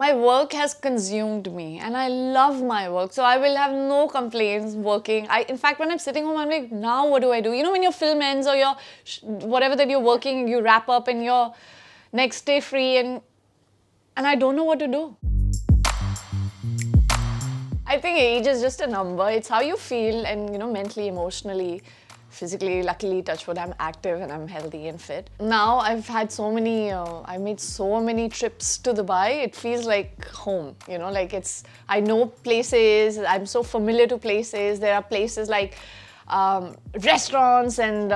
My work has consumed me and I love my work. So I will have no complaints working. In fact, when I'm sitting home, I'm like, now what do I do? You know, when your film ends or your whatever that you're working, you wrap up and you're next day free and I don't know what to do. I think age is just a number. It's how you feel and, you know, mentally, emotionally, physically. Luckily, touch wood, I'm active and I'm healthy and fit. Now I've had so many, I made so many trips to Dubai. It feels like home, you know, like I know places, I'm so familiar to places. There are places like restaurants and,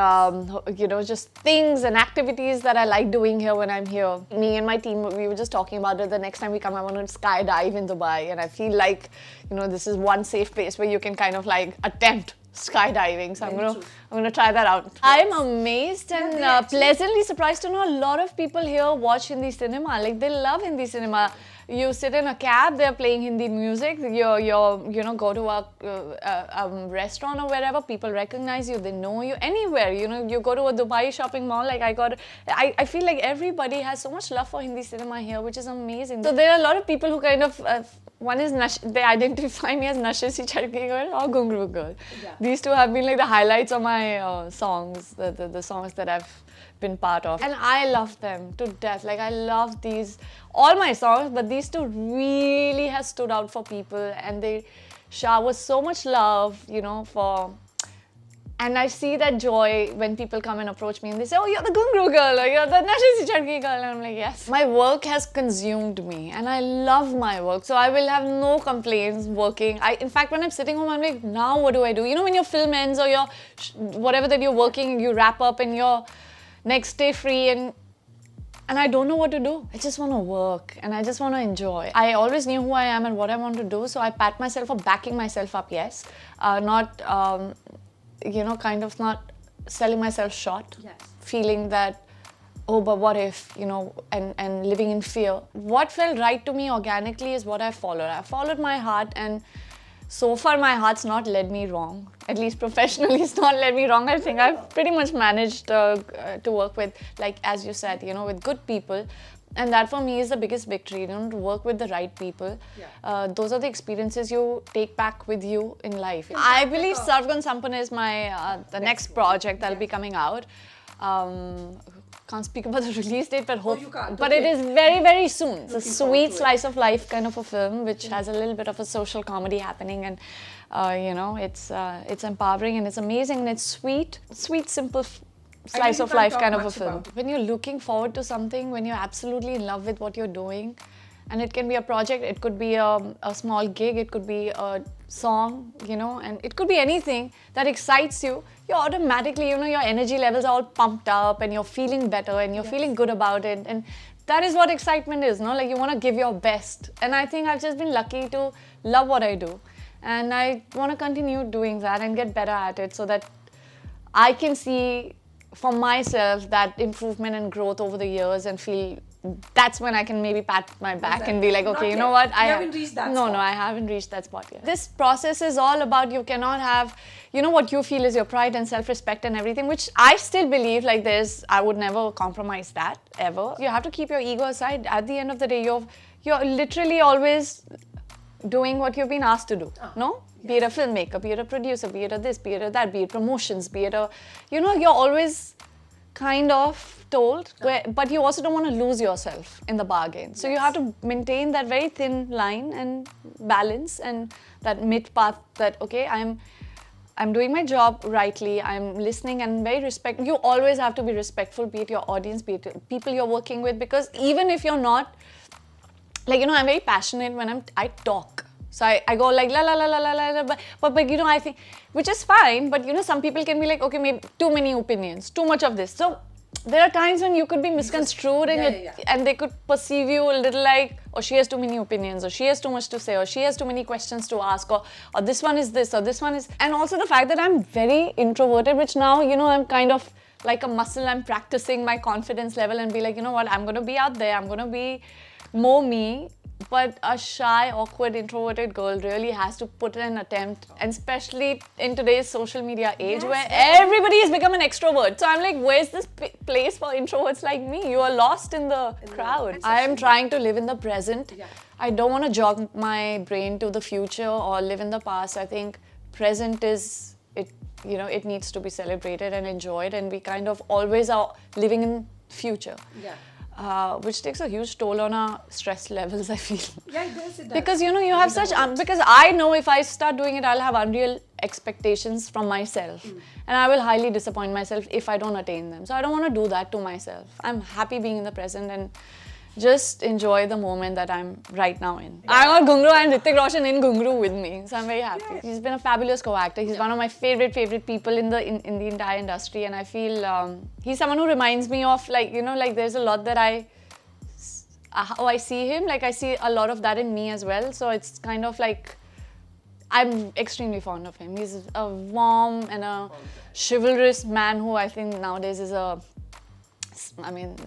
you know, just things and activities that I like doing here when I'm here. Me and my team, we were just talking about it. The next time we come, I want to skydive in Dubai. And I feel like, you know, this is one safe place where you can kind of like attempt skydiving. So I'm gonna try that out. I'm amazed and pleasantly surprised to know a lot of people here watch Hindi cinema. Like, they love Hindi cinema. You sit in a cab, they're playing Hindi music. You know, go to a restaurant or wherever, people recognize you, they know you. Anywhere, you know, you go to a Dubai shopping mall, like I feel like everybody has so much love for Hindi cinema here, which is amazing. So there are a lot of people who kind of, one is, they identify me as Nashe Si Chadki Girl or Ghunghru Girl. Yeah. These two have been like the highlights of my songs, the songs that I've been part of. And I love them to death. Like, I love all my songs, but these two really has stood out for people and they shower so much love, you know, and I see that joy when people come and approach me and they say, oh, you're the Ghunghru girl or you're the Nashe Si Chadki girl. And I'm like, yes. My work has consumed me and I love my work. So I will have no complaints working. In fact, when I'm sitting home, I'm like, now what do I do? You know, when your film ends or your whatever that you're working, you wrap up and you're next day free and I don't know what to do. I just want to work and I just want to enjoy. I always knew who I am and what I want to do. So I pat myself for backing myself up, yes. Not... you know, kind of not selling myself short, yes. Feeling that, oh, but what if, you know, and living in fear. What felt right to me organically is what I followed. I followed my heart and so far my heart's not led me wrong. At least professionally it's not led me wrong. I think I've pretty much managed to work with, like, as you said, you know, with good people. And that for me is the biggest victory, you know, to work with the right people. Yeah. Those are the experiences you take back with you in life. I believe Sarvan Sampan is my the next project that'll be coming out. Can't speak about the release date, but hope. But it is very, very soon. It's a sweet slice of life kind of a film, which has a little bit of a social comedy happening, and you know, it's empowering and it's amazing and it's sweet, simple. Slice of life kind of a film. When you're looking forward to something, when you're absolutely in love with what you're doing, and it can be a project, it could be a small gig, it could be a song, you know, and it could be anything that excites you, you're automatically, you know, your energy levels are all pumped up and you're feeling better and you're feeling good about it. And that is what excitement is, no? Like, you want to give your best. And I think I've just been lucky to love what I do. And I want to continue doing that and get better at it so that I can see for myself that improvement and growth over the years and feel that's when I can maybe pat my back and be like, okay, you know what? You haven't reached that spot. No, I haven't reached that spot yet. This process is all about, you cannot have, you know, what you feel is your pride and self-respect and everything, which I still believe, like, I would never compromise that, ever. You have to keep your ego aside. At the end of the day, you're literally always doing what you've been asked to do, no? Yes. Be it a filmmaker, be it a producer, be it a this, be it a that, be it promotions, be it a, you know, you're always kind of told, but you also don't want to lose yourself in the bargain. So you have to maintain that very thin line and balance and that mid path that, okay, I'm doing my job rightly, I'm listening and very respectful. You always have to be respectful, be it your audience, be it people you're working with, because even if you're not, like, you know, I'm very passionate when I talk. So I go like la la la la la la, but you know, I think, which is fine, but you know, some people can be like, okay, maybe too many opinions, too much of this. So there are times when you could be misconstrued and they could perceive you a little like, oh, she has too many opinions, or she has too much to say, or she has too many questions to ask, or this one is this, or this one is, and also the fact that I'm very introverted, which now, you know, I'm kind of like a muscle. I'm practicing my confidence level and be like, you know what, I'm going to be out there, I'm going to be more me. but a shy, awkward, introverted girl really has to put in an attempt, and especially in today's social media age where everybody has become an extrovert. So I'm like, where's this place for introverts like me? You are lost in the crowd. I am trying to live in the present. I don't want to jog my brain to the future or live in the past. I think present is it. You know, it needs to be celebrated and enjoyed, and we kind of always are living in future. Which takes a huge toll on our stress levels, I feel. Yeah, it does. Because you know, you have such because I know if I start doing it, I'll have unreal expectations from myself, and I will highly disappoint myself if I don't attain them. So I don't want to do that to myself. I'm happy being in the present and just enjoy the moment that I'm right now in. I got Ghungru and Hrithik Roshan in Ghungru with me, so I'm very happy. He's been a fabulous co-actor. He's one of my favorite people in the entire industry, and I feel he's someone who reminds me of, like, you know, like there's a lot that how I see him, like I see a lot of that in me as well. So it's kind of like I'm extremely fond of him. He's a warm and a chivalrous man who I think nowadays is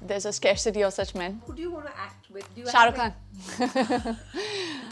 there's a scarcity of such men. Who do you want to act with? Shah Rukh Khan.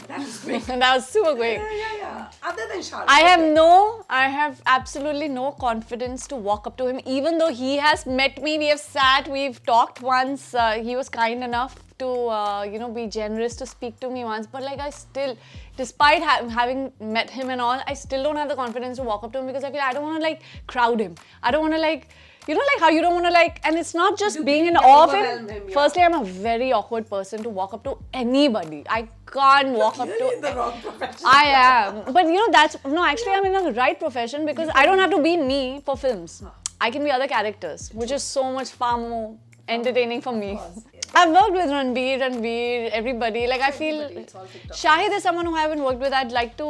That was quick. That was super quick. Yeah. Other than Shah Rukh, I have absolutely no confidence to walk up to him, even though he has met me. We have sat, we've talked once. He was kind enough to, be generous to speak to me once. But like, I still, despite having met him and all, I still don't have the confidence to walk up to him because I feel I don't want to like crowd him. I don't want to like. You know, like how you don't want to like, and it's not just being in awe of him. Firstly, I'm a very awkward person to walk up to anybody. I can't walk up to. in the wrong profession. I am. But you know, actually I'm in the right profession because I don't have to be me for films. I can be other characters, which is so much far more entertaining for me. I've worked with Ranbir, everybody. Like I feel, Shahid is someone who I haven't worked with. I'd like to,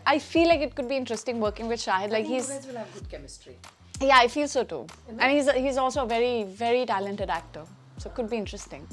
I feel like it could be interesting working with Shahid. Like you guys will have good chemistry. Yeah, I feel so too. And he's also a very, very talented actor. So it could be interesting.